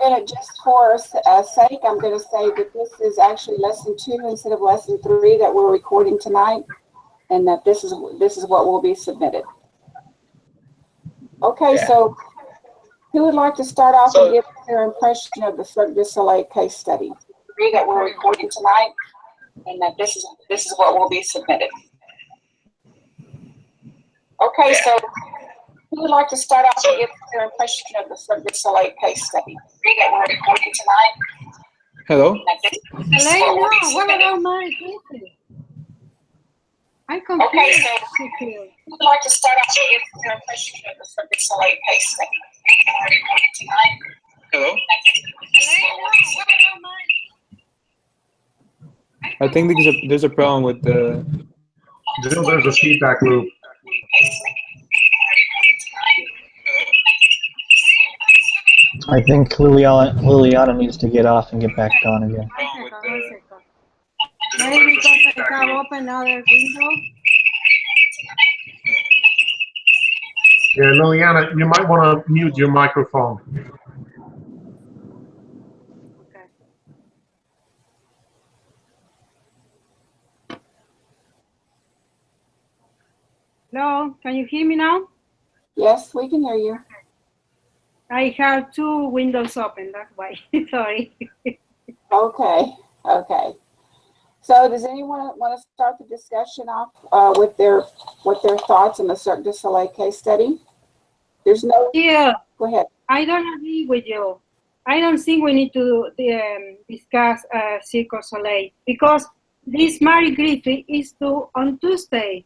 And just for sake, I'm going to say that this is actually lesson 2 instead of lesson 3 that we're recording tonight, and that this is what will be submitted. Okay, yeah. So who would like to start off and give their impression of the Cirque du Soleil case study that we're recording tonight, and that this is what will be submitted? Okay, so who would like to start off and give their impression of the Cirque du Soleil case study that we're recording tonight? Hello? Hello, what about Mary Griffin? I confused. Okay, so who would like to start off and give their impression of the Cirque du Soleil case study that we're recording tonight? Hello? Hello, what about Mary? I think there's a problem with the... There's a feedback loop. I think Liliana needs to get off and get back on again. Maybe because I have opened another window. Yeah, Liliana, you might want to mute your microphone. Okay. Hello, can you hear me now? Yes, we can hear you. I have 2 windows open, that's why. Sorry. Okay. So does anyone want to start the discussion off with their thoughts on the Cirque du Soleil case study? There's no... Yeah. Go ahead. I don't agree with you. I don't think we need to discuss Cirque du Soleil because this Mary Griffith is due on Tuesday.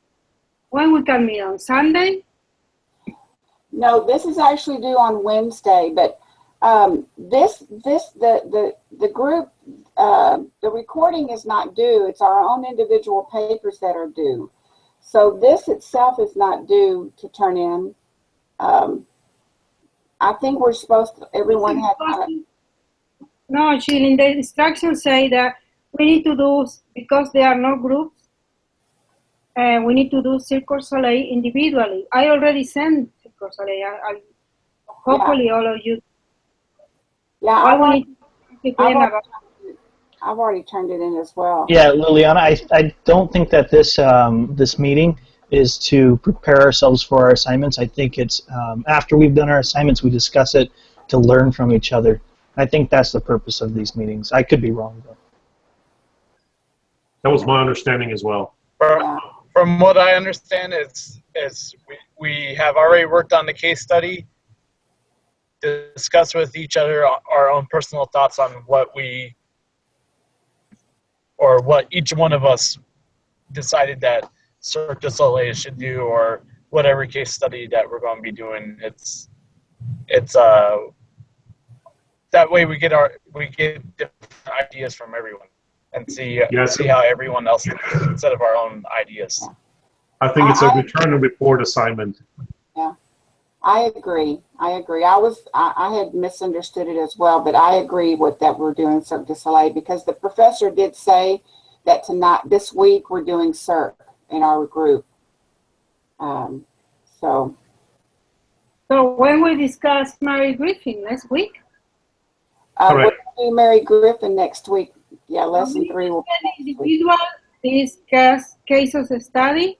When we can meet on Sunday? No, this is actually due on Wednesday, but the group, the recording is not due. It's our own individual papers that are due. So this itself is not due to turn in. I think we're supposed to, everyone has... No, Shirley, the instructions say that we need to do, because there are no groups, we need to do Cirque du Soleil individually. I already sent Cirque du Soleil. Hopefully all of you. Yeah, I've already turned it in as well. Yeah, Liliana, I don't think that this this meeting is to prepare ourselves for our assignments. I think it's after we've done our assignments, we discuss it to learn from each other. I think that's the purpose of these meetings. I could be wrong, though. That was my understanding as well. Yeah. From what I understand, is we have already worked on the case study, discuss with each other our own personal thoughts on what each one of us decided that Cirque du Soleil should do, or whatever case study that we're going to be doing. It's that way we get different ideas from everyone and see how everyone else thinks instead of our own ideas. I think it's a return and report assignment. Yeah, I agree. I had misunderstood it as well, but I agree with that we're doing Cirque du Soleil because the professor did say that this week we're doing Cirque in our group. So when we discuss Mary Griffin next week? We'll do Mary Griffin next week. Yeah, lesson 3 will be individual discuss cases of study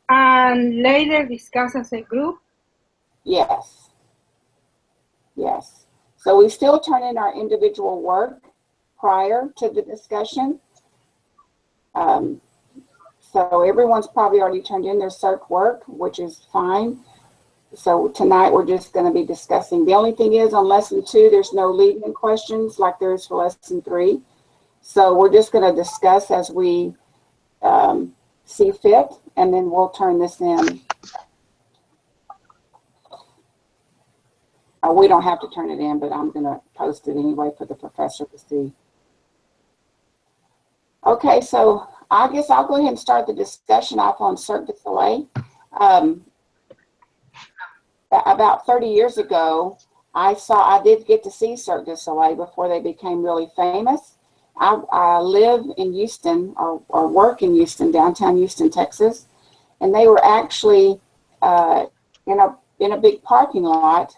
and later discuss as a group. Yes. So we still turn in our individual work prior to the discussion. So everyone's probably already turned in their Cirque work, which is fine. So tonight we're just going to be discussing. The only thing is on lesson 2, there's no leading questions like there is for lesson 3. So we're just going to discuss as we see fit, and then we'll turn this in. We don't have to turn it in, but I'm going to post it anyway for the professor to see. Okay, so I guess I'll go ahead and start the discussion off on Cirque du Soleil. About 30 years ago, I did get to see Cirque du Soleil before they became really famous. I live in Houston or work in Houston, downtown Houston, Texas, and they were actually in a big parking lot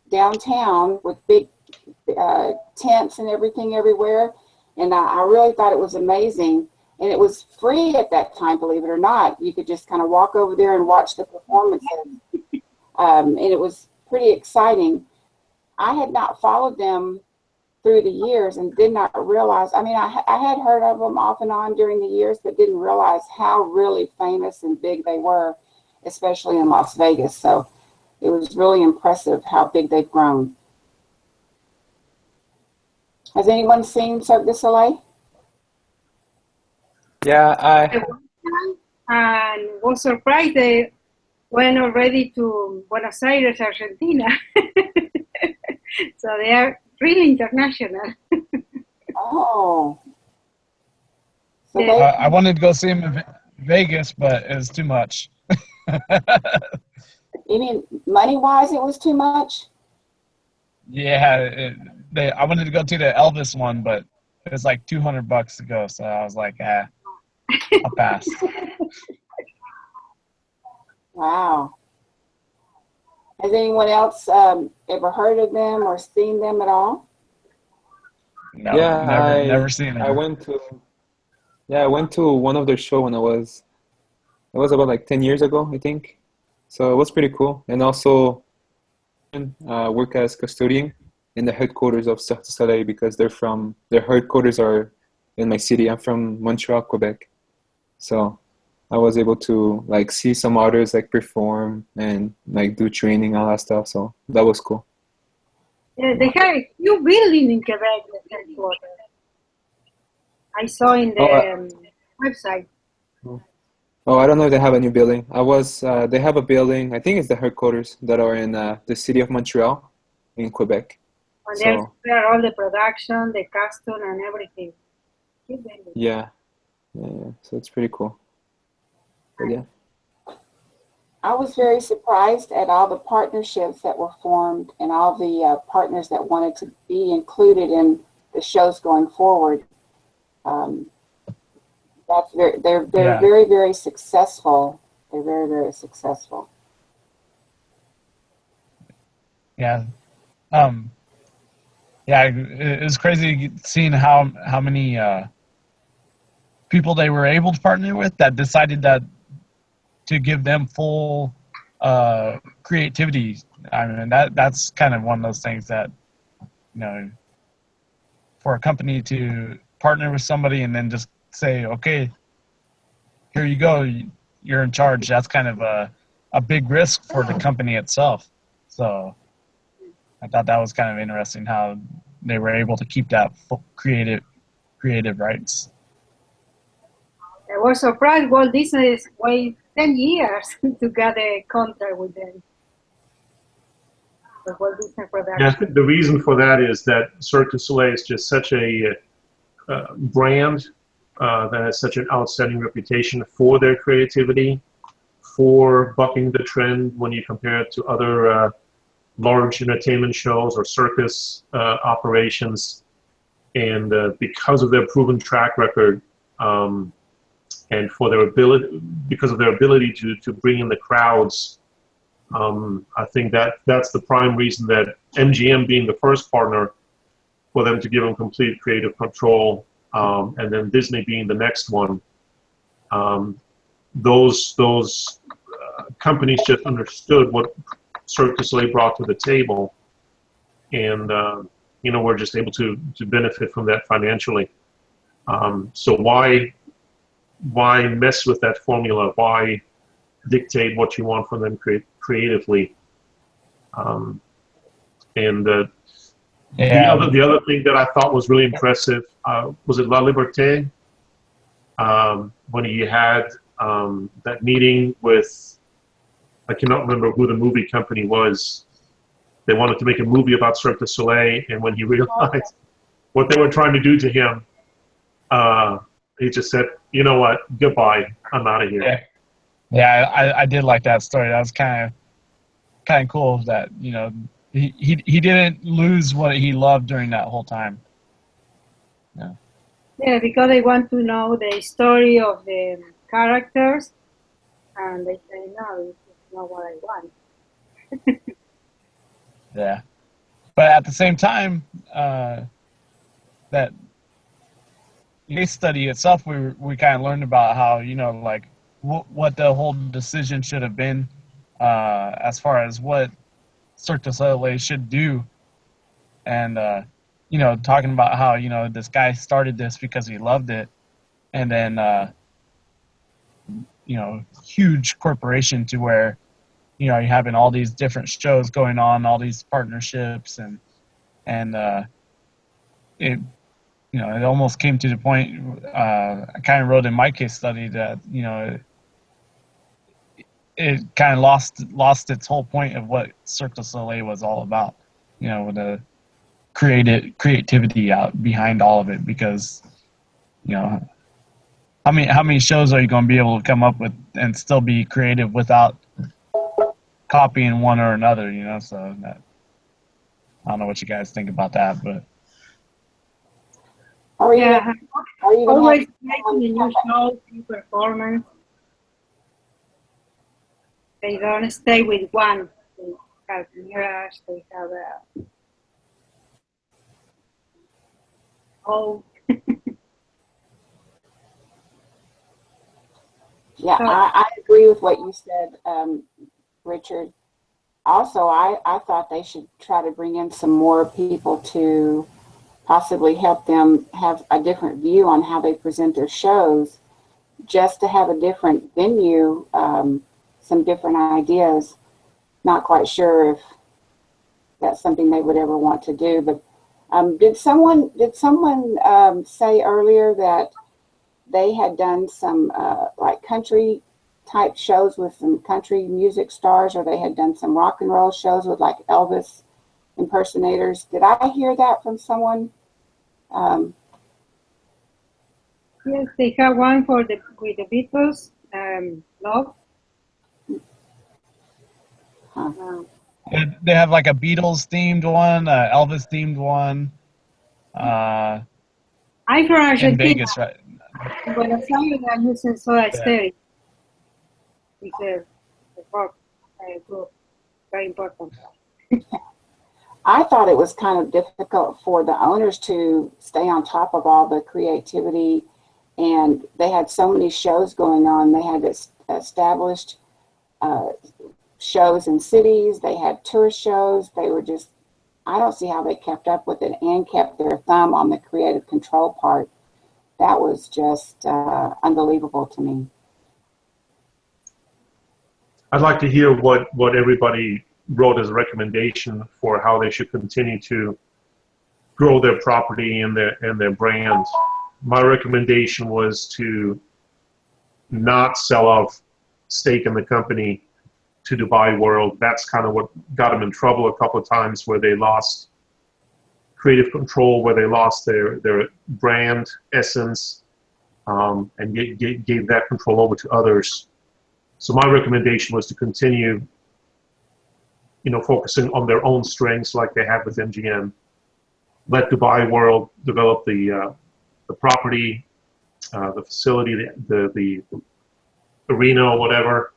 downtown with big tents and everything everywhere. And I really thought it was amazing. And it was free at that time, believe it or not. You could just kind of walk over there and watch the performances. And it was pretty exciting. I had not followed them through the years and did not realize, I mean, I had heard of them off and on during the years, but didn't realize how really famous and big they were, especially in Las Vegas. So it was really impressive how big they've grown. Has anyone seen Cirque du Soleil? Yeah, And was surprised they went already to Buenos Aires, Argentina. So they are really international. Oh. So Yeah. they, I wanted to go see him in Vegas, but it was too much. you mean money-wise it was too much? Yeah, I wanted to go to the Elvis one, but it was like $200 to go. So I was like, I'll pass. Wow. Has anyone else ever heard of them or seen them at all? No, yeah, never seen I him. went to one of their show when it was about like 10 years ago, I think. So it was pretty cool. And also work as custodian in the headquarters of Cirque du Soleil because their headquarters are in my city. I'm from Montreal, Quebec. So I was able to like see some artists like perform and like do training, all that stuff. So that was cool. Yeah, they have a new building in Quebec, the headquarters. I saw in the website. Oh, I don't know if they have a new building. They have a building, I think it's the headquarters that are in the city of Montreal in Quebec. And So, there's all the production, the costume, and everything. Good building. yeah. So it's pretty cool. But yeah. I was very surprised at all the partnerships that were formed and all the partners that wanted to be included in the shows going forward. They're Yeah. very, very successful. They're very, very successful. Yeah. Yeah, it was crazy seeing how many people they were able to partner with that decided that to give them full creativity. I mean, that's kind of one of those things that, for a company to partner with somebody and then just say, okay, here you go, you're in charge. That's kind of a big risk for the company itself. So I thought that was kind of interesting how they were able to keep that creative rights. I was surprised Walt Disney waited 10 years to get a contract with them. The Walt Disney production. Yeah, the reason for that is that Cirque du Soleil is just such a brand that has such an outstanding reputation for their creativity, for bucking the trend when you compare it to other large entertainment shows or circus operations. And because of their proven track record, and for their because of their ability to bring in the crowds, I think that's the prime reason that MGM being the first partner for them to give them complete creative control, and then Disney being the next one. Those companies just understood what Cirque du Soleil brought to the table, and we're just able to benefit from that financially. So why mess with that formula? Why dictate what you want from them creatively? The other thing that I thought was really impressive was it La Liberté, when he had that meeting with, I cannot remember who the movie company was. They wanted to make a movie about Cirque du Soleil, and when he realized what they were trying to do to him, he just said, "You know what? Goodbye. I'm out of here." Yeah, I did like that story. That was kind of cool that he didn't lose what he loved during that whole time. Yeah, because they want to know the story of the characters, and they say, no, this is not what I want. Yeah, but at the same time, that case study itself, we kind of learned about how, like what the whole decision should have been, as far as what Cirque du Soleil should do, and talking about how this guy started this because he loved it, and then huge corporation to where you're having all these different shows going on, all these partnerships, and it it almost came to the point, I kind of wrote in my case study that it kind of lost its whole point of what Cirque du Soleil was all about, with the creativity out behind all of it, because how many shows are you going to be able to come up with and still be creative without copying one or another, so that, I don't know what you guys think about that, but Are you, Yeah, are you always gonna making a new show, new performance. They don't stay with one. They have mirrors, they have oh, Yeah, I agree with what you said, Richard. Also, I thought they should try to bring in some more people to possibly help them have a different view on how they present their shows, just to have a different venue, some different ideas. Not quite sure if that's something they would ever want to do, but did someone say earlier that they had done some like country type shows with some country music stars, or they had done some rock and roll shows with like Elvis impersonators? Did I hear that from someone? yes, they have one with the Beatles, Love. Huh. they have like a Beatles themed one, Elvis themed one, I'm from in Argentina. Vegas, right? In Buenos Aires, they're using Soda Yeah. Stereo. It's a rock group, very important. I thought it was kind of difficult for the owners to stay on top of all the creativity, and they had so many shows going on. They had established shows in cities. They had tourist shows. They were just, I don't see how they kept up with it and kept their thumb on the creative control part. That was just unbelievable to me. I'd like to hear what everybody wrote as a recommendation for how they should continue to grow their property and their brand. My recommendation was to not sell off stake in the company to Dubai World. That's kind of what got them in trouble a couple of times, where they lost creative control, where they lost their brand essence, and gave that control over to others. So my recommendation was to continue, focusing on their own strengths like they have with MGM. Let Dubai World develop the property, the facility, the arena or whatever,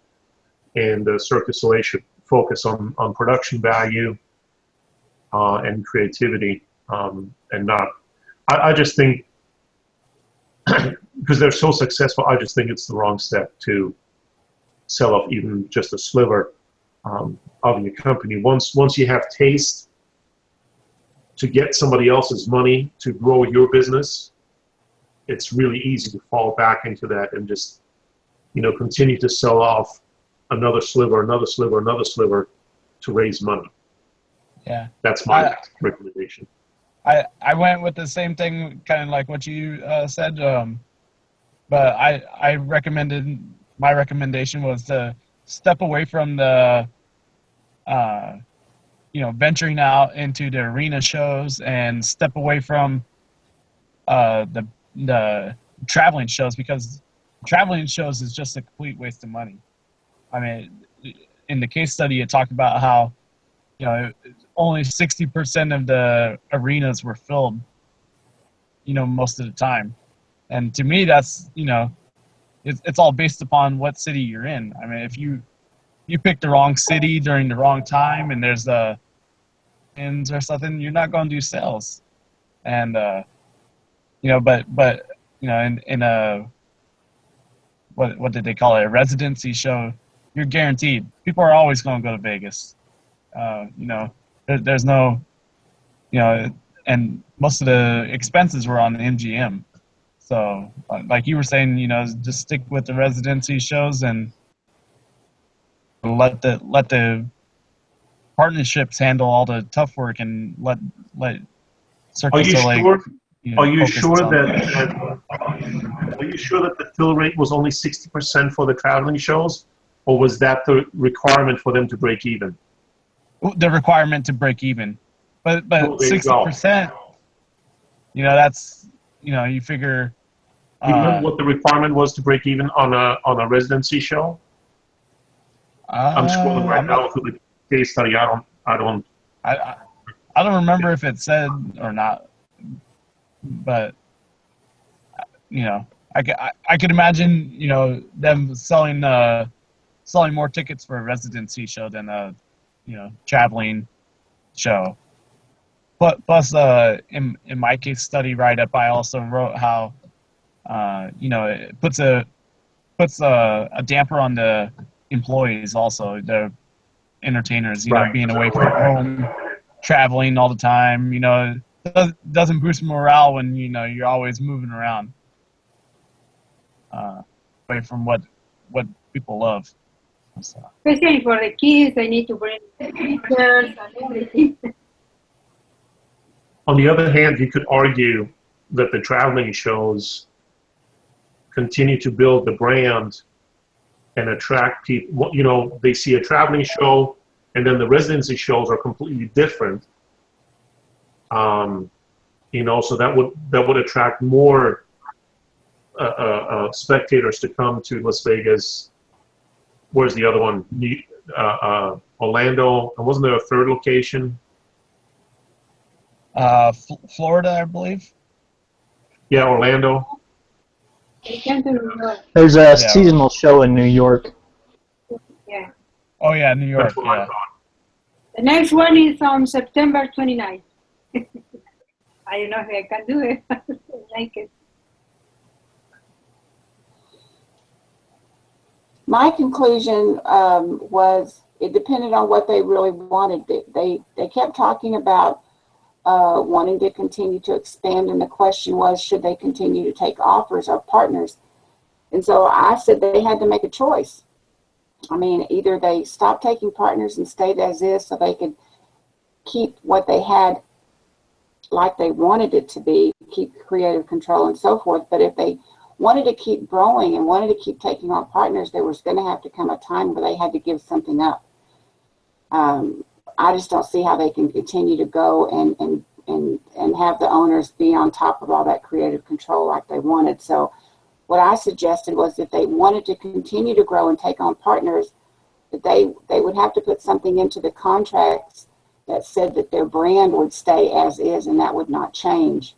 and the Cirque du Soleil should focus on production value and creativity, and not. I just think because they're so successful, I just think it's the wrong step to sell off even just a sliver of your company. Once you have taste to get somebody else's money to grow your business, it's really easy to fall back into that and just continue to sell off another sliver, another sliver, another sliver to raise money. Yeah, That's my recommendation. I went with the same thing, kind of like what you said, but I recommended, my recommendation was to step away from the venturing out into the arena shows, and step away from the traveling shows, because traveling shows is just a complete waste of money. I mean, in the case study, it talked about how only 60% of the arenas were filled, most of the time. And to me, that's, it's all based upon what city you're in. I mean, if you pick the wrong city during the wrong time and there's ends or something, you're not going to do sales. and you know, but you know, in a what did they call it? A residency show. You're guaranteed. People are always going to go to Vegas. You know, there's no, you know, and most of the expenses were on the MGM. So, like you were saying, you know, just stick with the residency shows and let the partnerships handle all the tough work, and let Cirque Are du you Soleil, sure? you know, Are you focus sure on that are you sure that the fill rate was only 60% for the traveling shows, or was that the requirement for them to break even? the requirement to break even? But Oh, there you go. 60%, you know, that's, you know, you figure. Do you remember what the requirement was to break even on a residency show? I'm scrolling right I'm not, now through the case study. I don't. I don't remember if it said or not, but you know, I could imagine, you know, them selling more tickets for a residency show than a, you know, traveling show. But plus, in my case study write up, I also wrote how, you know, it puts a damper on the employees, also the entertainers, you know, Right. being away from home, traveling all the time, you know, doesn't boost morale when, you know, you're always moving around, away from what people love. So. Especially for the kids, they need to bring pictures and everything. On the other hand, you could argue that the traveling shows continue to build the brand and attract people. You know, they see a traveling show, and then the residency shows are completely different. You know, so that would attract more spectators to come to Las Vegas. Where's the other one? Orlando. And wasn't there a third location? Florida, I believe. Yeah, Orlando. I can't remember. There's a seasonal show in New York. Yeah. Oh yeah, New York. That's what I Yeah. thought. The next one is on September 29th. I don't know if I can do it. I like it. My conclusion was it depended on what they really wanted. They kept talking about wanting to continue to expand, and the question was, should they continue to take offers or partners? And so I said they had to make a choice. I mean, either they stopped taking partners and stayed as is so they could keep what they had like they wanted it to be, keep creative control and so forth. But if they wanted to keep growing and wanted to keep taking on partners, there was going to have to come a time where they had to give something up. I just don't see how they can continue to go and have the owners be on top of all that creative control like they wanted. So what I suggested was if they wanted to continue to grow and take on partners, that they would have to put something into the contracts that said that their brand would stay as is and that would not change.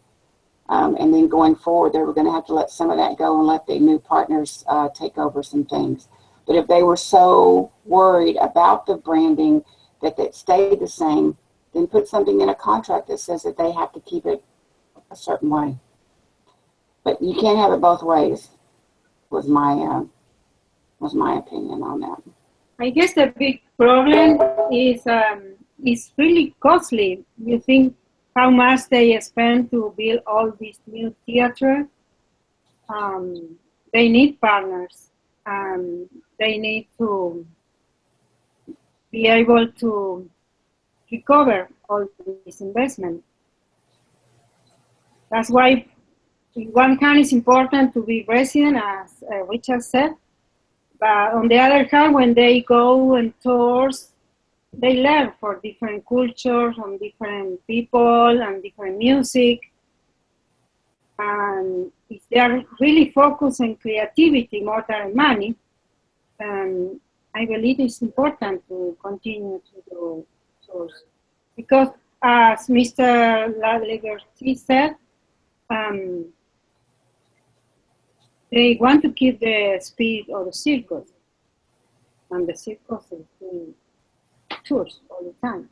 And then going forward, they were going to have to let some of that go and let the new partners take over some things. But if they were so worried about the branding that it stayed the same, then put something in a contract that says that they have to keep it a certain way. But you can't have it both ways, was my opinion on that. I guess the big problem is it's really costly. You think how much they spend to build all these new theater. They need partners. They need to be able to recover all this investment. That's why in one hand it's important to be resident, as Richard said, but on the other hand, when they go and tours, they learn for different cultures, from different people and different music. And if they are really focused on creativity more than money, I believe it's important to continue to do tours. Because as Mr. Lagerty said, they want to keep the spirit of the circus. And the circus is doing tours all the time.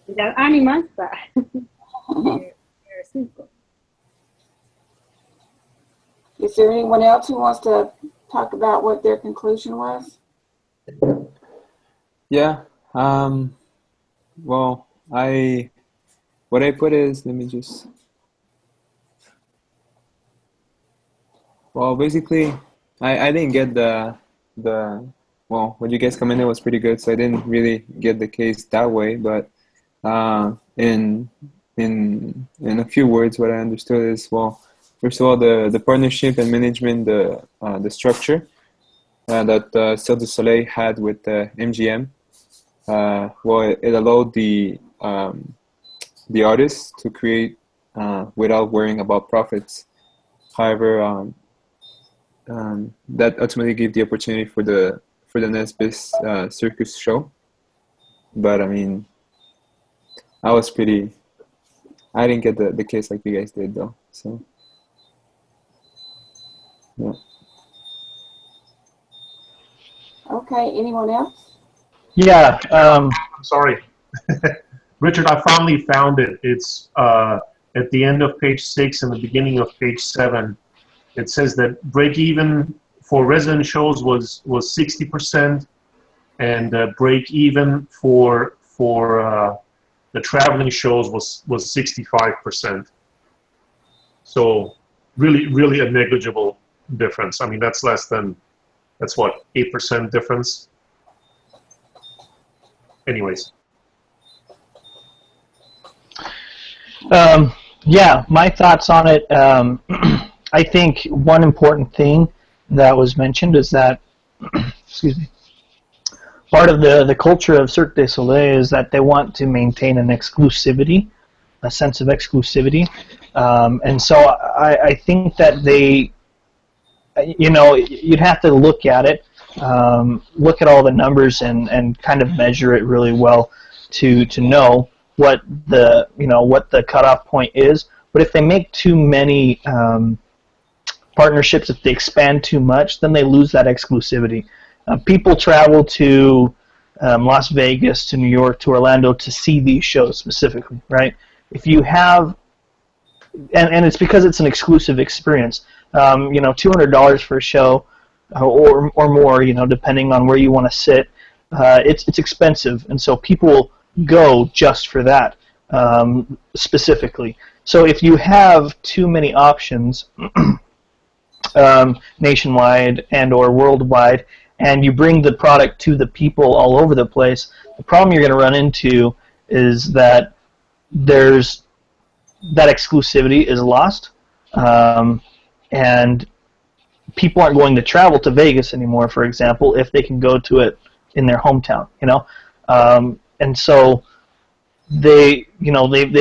Without animals, but their circle. Is there anyone else who wants to talk about what their conclusion was? Yeah. Well, what I put is, let me just. Well, basically, I didn't get the well, what you guys commented was pretty good, so I didn't really get the case that way. But in a few words, what I understood is, well, first of all, the partnership and management, the structure that Cirque du Soleil had with MGM. Well, it allowed the artists to create without worrying about profits. However, that ultimately gave the opportunity for the Nesbitt circus show. But I mean, I didn't get the case like you guys did though. So yeah. Okay, anyone else? Yeah. I'm sorry. Richard, I finally found it. It's at the end of page 6 and the beginning of page 7. It says that break even for resident shows was 60%, and break even for the traveling shows was 65%. So really a negligible difference. I mean, that's what, 8% difference. Anyways. Yeah, my thoughts on it. I think one important thing that was mentioned is that, excuse me, part of the culture of Cirque du Soleil is that they want to maintain an exclusivity, a sense of exclusivity. And so I think that they, you know, you'd have to look at it, look at all the numbers and kind of measure it really well to know what the cutoff point is. But if they make too many partnerships, if they expand too much, then they lose that exclusivity. People travel to Las Vegas, to New York, to Orlando to see these shows specifically, right? If you have, and it's because it's an exclusive experience. $200 for a show, or more, depending on where you want to sit. It's expensive, and so people go just for that specifically. So if you have too many options nationwide and or worldwide, and you bring the product to the people all over the place, the problem you're going to run into is that that exclusivity is lost, and people aren't going to travel to Vegas anymore, for example, if they can go to it in their hometown, and so they've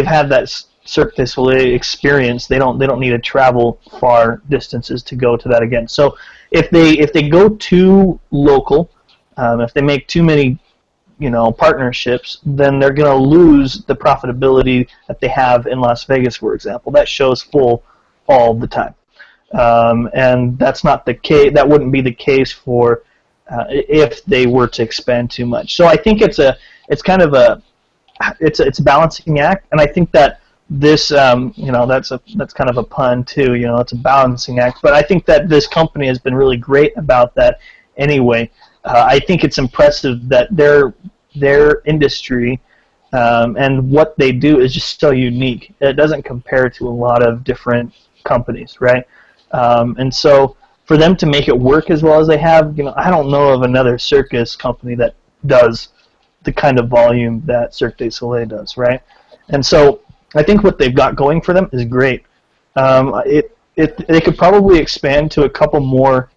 had that Cirque du Soleil experience. They don't need to travel far distances to go to that again. So if they go too local, if they make too many partnerships, then they're going to lose the profitability that they have in Las Vegas, for example. That show's full all the time, and that's not the case. That wouldn't be the case for if they were to expand too much. So I think it's a balancing act, and I think that this that's kind of a pun too. It's a balancing act, but I think that this company has been really great about that. Anyway, I think it's impressive that their industry and what they do is just so unique. It doesn't compare to a lot of different companies, right? And so for them to make it work as well as they have, I don't know of another circus company that does the kind of volume that Cirque du Soleil does, right? And so I think what they've got going for them is great. They could probably expand to a couple more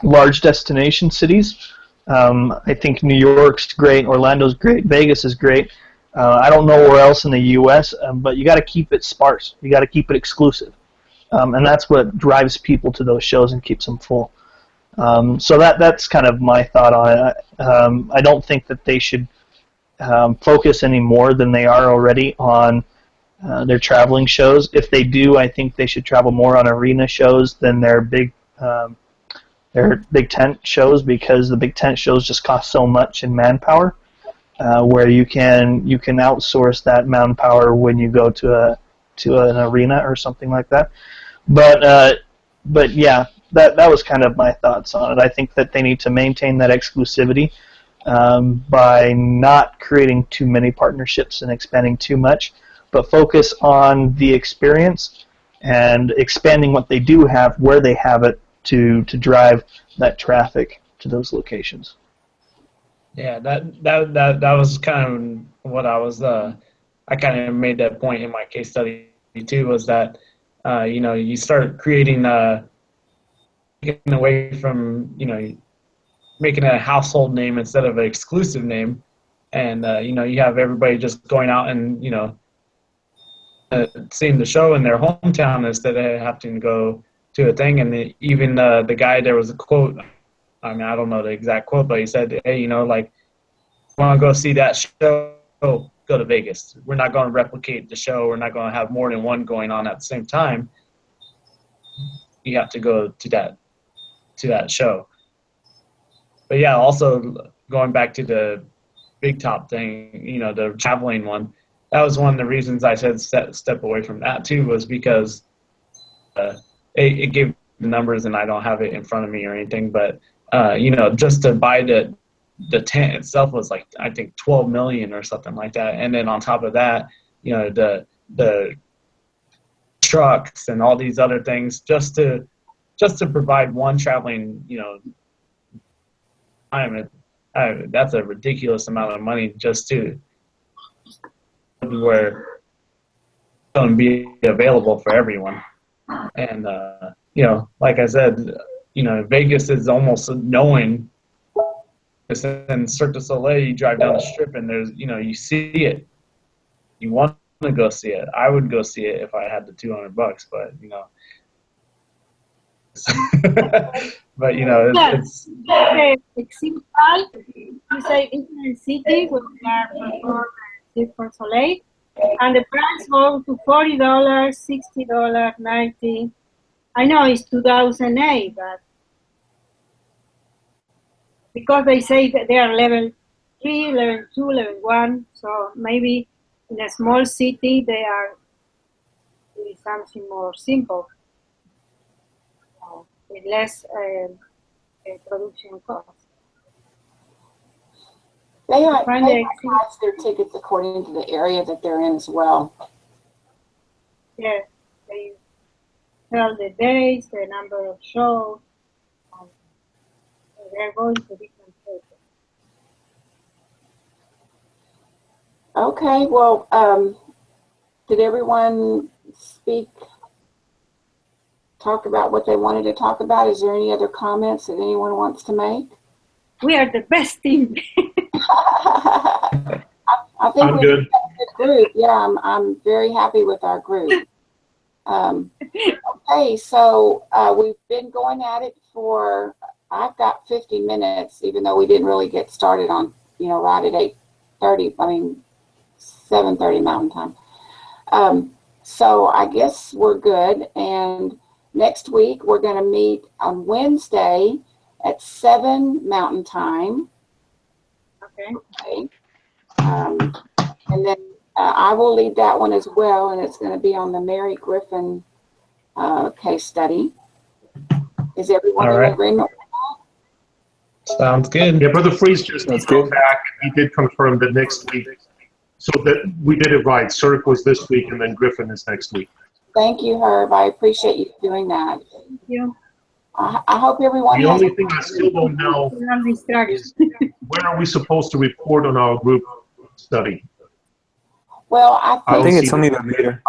large destination cities. I think New York's great, Orlando's great, Vegas is great. I don't know where else in the U.S., but you got to keep it sparse. You got to keep it exclusive, and that's what drives people to those shows and keeps them full. So that's kind of my thought on it. I don't think that they should focus any more than they are already on their traveling shows. If they do, I think they should travel more on arena shows than their big tent shows, because the big tent shows just cost so much in manpower. where you can outsource that manpower when you go to an arena or something like that. But yeah, that was kind of my thoughts on it. I think that they need to maintain that exclusivity by not creating too many partnerships and expanding too much, but focus on the experience and expanding what they do have, where they have it, to drive that traffic to those locations. Yeah, that was kind of what I was. I kind of made that point in my case study too. Was that you start creating getting away from making it a household name instead of an exclusive name, and you have everybody just going out and seeing the show in their hometown instead of having to go to a thing. And even the guy, there was a quote. I mean, I don't know the exact quote, but he said, "Hey, like, want to go see that show? Go to Vegas. We're not going to replicate the show. We're not going to have more than one going on at the same time. You have to go to that show." But yeah, also going back to the Big Top thing, the traveling one, that was one of the reasons I said step away from that too, was because it gave the numbers, and I don't have it in front of me or anything, but just to buy the tent itself was like, I think 12 million or something like that. And then on top of that, the trucks and all these other things just to provide one traveling, time. That's a ridiculous amount of money just to where it's going to be available for everyone. And, like I said, Vegas is almost knowing. In Cirque du Soleil, you drive down the strip and there's, you see it. You want to go see it. I would go see it if I had the $200, but but it's Example, you say Israel City, which are performed Cirque du Soleil, and the price goes to $40, $60, $90. I know it's 2008, but because they say that they are level 3, level 2, level 1, so maybe in a small city they are doing something more simple, with less production costs. They price their tickets according to the area that they're in as well. Yeah, they tell the days, the number of shows. They're going to different places. Okay, well, did everyone talk about what they wanted to talk about? Is there any other comments that anyone wants to make? We are the best team. I think I'm good. A good group. Yeah, I'm very happy with our group. Okay, so we've been going at it for, I've got 50 minutes, even though we didn't really get started on, right at 8:30, 7:30 Mountain Time. So I guess we're good. And next week, we're going to meet on Wednesday at 7 Mountain Time. Okay. And then I will lead that one as well, and it's going to be on the Mary Griffin case study. Is everyone in agreement with that? Sounds good. Yeah, Brother Freeze just came back. He did confirm that next week. So that we did it right. Cirque was this week, and then Griffin is next week. Thank you, Herb. I appreciate you doing that. Thank you. I hope everyone The has only thing I still don't know is when are we supposed to report on our group study? Well, I think it's something that later.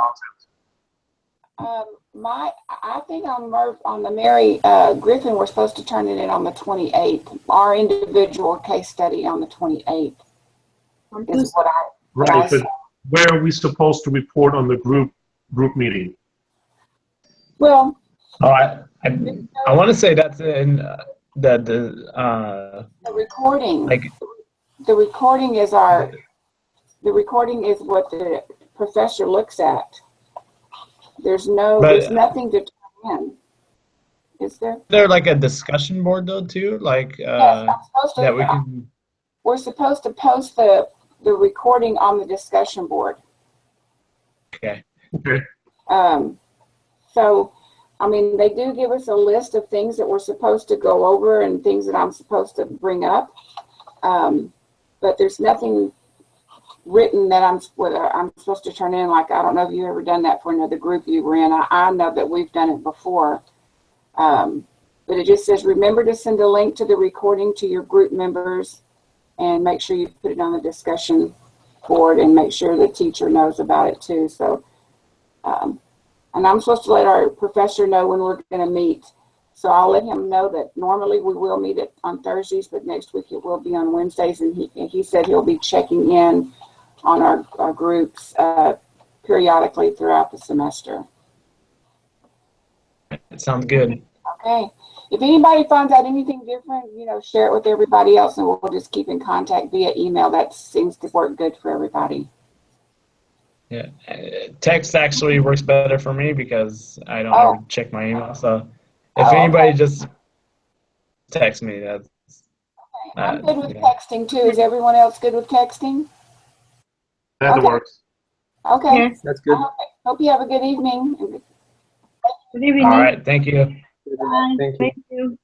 I think on the Mary Griffin, we're supposed to turn it in on the 28th. Our individual case study on the 28th is what I. Right, but where are we supposed to report on the group meeting? Well, I want to say that's in the recording. like The recording is what the professor looks at. There's nothing to turn in. Is there? There like a discussion board though too, like Yes, that we can. We're supposed to post the the recording on the discussion board. Okay. Okay. So, I mean, they do give us a list of things that we're supposed to go over and things that I'm supposed to bring up. But there's nothing written that I'm supposed to turn in. Like, I don't know if you've ever done that for another group you were in. I know that we've done it before. But it just says, remember to send a link to the recording to your group members and make sure you put it on the discussion board and make sure the teacher knows about it too. So, and I'm supposed to let our professor know when we're going to meet. So I'll let him know that normally we will meet it on Thursdays, but next week it will be on Wednesdays. And he said he'll be checking in on our groups periodically throughout the semester. It sounds good. Okay. If anybody finds out anything different, share it with everybody else, and we'll just keep in contact via email. That seems to work good for everybody. Yeah, text actually works better for me because I don't ever check my email. So if anybody just text me, that's I'm good with texting too. Is everyone else good with texting? That works. Okay. Yes. That's good. Hope you have a good evening. Good evening. all right. Thank you. Bye. Thank you. Thank you.